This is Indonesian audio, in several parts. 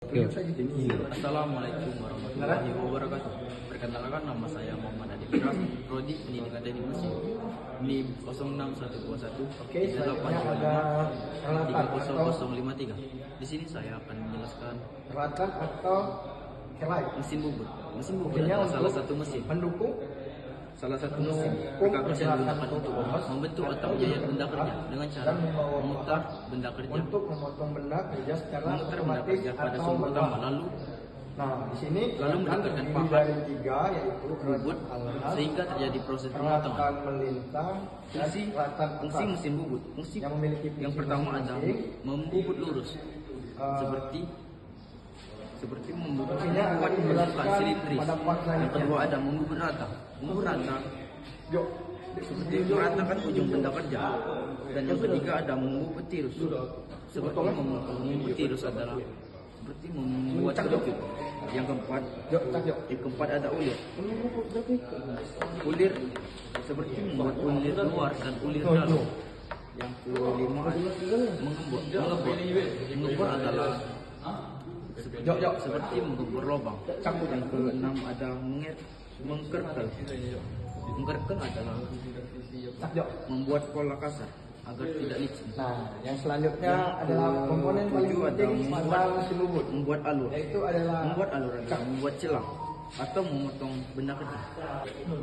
Assalamualaikum warahmatullahi wabarakatuh. Perkenalkan, nama saya Muhammad Adi Firas, Prodi Pendidikan Teknik Mesin, NIM 06121 30053. Di sini saya akan menjelaskan peralatan atau kelai mesin bubut. Mesin bubut adalah salah satu mesin pendukung mereka bisa digunakan untuk membentuk atau menyayat benda kerja dengan cara memutar benda kerja, untuk memotong benda kerja secara memutar benda otomatis kerja pada atau sumbu utama, lalu di sini mendekatkan pahat dari tiga, yaitu bubut sehingga terjadi proses pemotongan. peralatan melintang, Fungsi mesin bubut. Fungsi yang memiliki yang pertama adalah membubut lurus, seperti membuat bentukan silindris. Yang kedua ada membubut rata, seperti meratakan ujung benda kerja. Dan yang ketiga ada membubut tirus, seperti membubut tirus adalah seperti membuat sirkuit. Yang keempat ada ulir. Ulir seperti membuat ulir luar dan ulir dalam. Yang kelima mengebor adalah seperti mengebor lubang. Yang keenam ada mengkerkel. Mengkerkel adalah membuat pola kasar agar tidak licin. Nah, yang selanjutnya adalah komponen paling penting pada mesin bubut, membuat alur. yaitu adalah Membuat celah atau memotong benda kerja.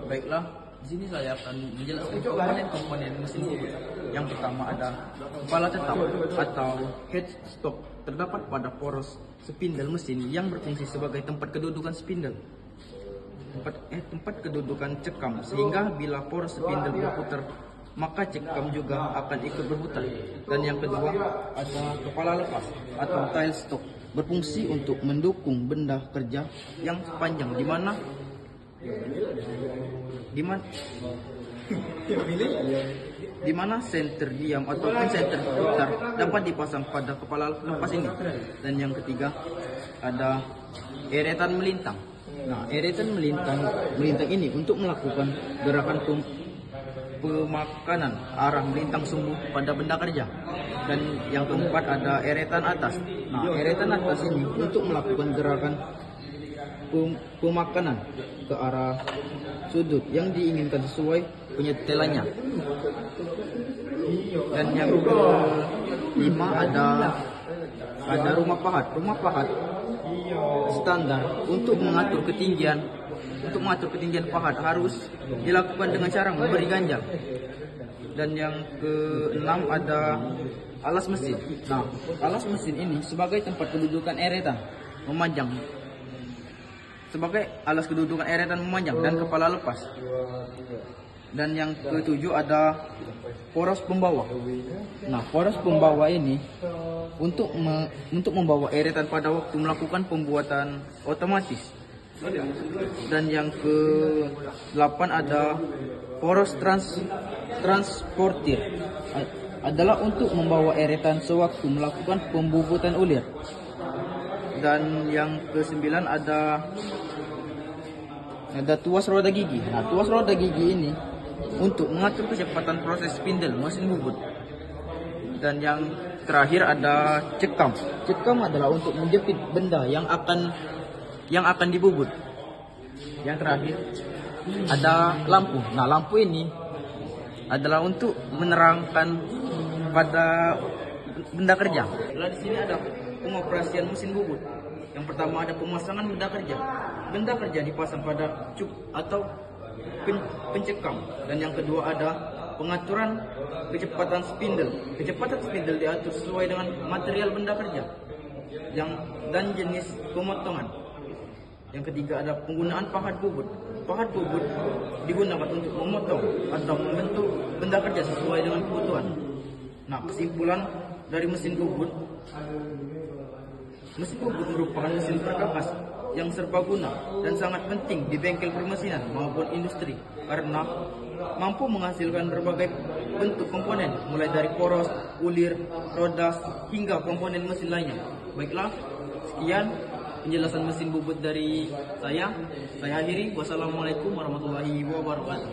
Baiklah, di sini saya akan menjelaskan komponen mesin bubut. Yang pertama ada kepala tetap atau headstock, terdapat pada poros spindle mesin yang berfungsi sebagai tempat kedudukan spindle. Tempat kedudukan cekam, sehingga bila poros spindle berputar maka cekam juga akan ikut berputar. Dan yang kedua ada kepala lepas atau tailstock, berfungsi untuk mendukung benda kerja yang panjang di mana senter diam ataupun senter putar dapat dipasang pada kepala lepas ini. Dan yang ketiga ada eretan melintang. Nah, eretan melintang ini untuk melakukan gerakan pemakanan arah melintang sumbu pada benda kerja. Dan yang keempat ada eretan atas. Nah, eretan atas ini untuk melakukan gerakan pemakanan ke arah sudut yang diinginkan sesuai penyetelannya. Dan yang kelima ada rumah pahat. Rumah pahat standar untuk mengatur ketinggian pahat harus dilakukan dengan cara memberi ganjal. Dan yang keenam ada alas mesin. Nah, alas mesin ini sebagai tempat kedudukan eretan memanjang, dan kepala lepas. Dan yang ketujuh ada poros pembawa. Nah, poros pembawa ini untuk membawa eretan pada waktu melakukan pembuatan otomatis. Dan yang ke-8 ada poros transportir, adalah untuk membawa eretan sewaktu melakukan pembubutan ulir. Dan yang ke-9 ada tuas roda gigi. Nah, tuas roda gigi ini untuk mengatur kecepatan proses spindle mesin bubut. Dan yang terakhir ada cekam. Cekam adalah untuk menjepit benda yang akan dibubut. Yang terakhir ada lampu. Nah, lampu ini adalah untuk menerangkan pada benda kerja. Lalu di sini ada pengoperasian mesin bubut. Yang pertama ada pemasangan benda kerja. Benda kerja dipasang pada cuk atau pencekam. Dan yang kedua ada pengaturan kecepatan spindle. Kecepatan spindle diatur sesuai dengan material benda kerja dan jenis pemotongan. Yang ketiga ada penggunaan pahat bubut. Pahat bubut digunakan untuk memotong atau membentuk benda kerja sesuai dengan kebutuhan. Nah, kesimpulan dari mesin bubut merupakan mesin perkakas yang serbaguna dan sangat penting di bengkel permesinan maupun industri, karena mampu menghasilkan berbagai bentuk komponen, mulai dari poros, ulir, roda, hingga komponen mesin lainnya. Baiklah, sekian penjelasan mesin bubut dari saya akhiri. Wassalamualaikum warahmatullahi wabarakatuh.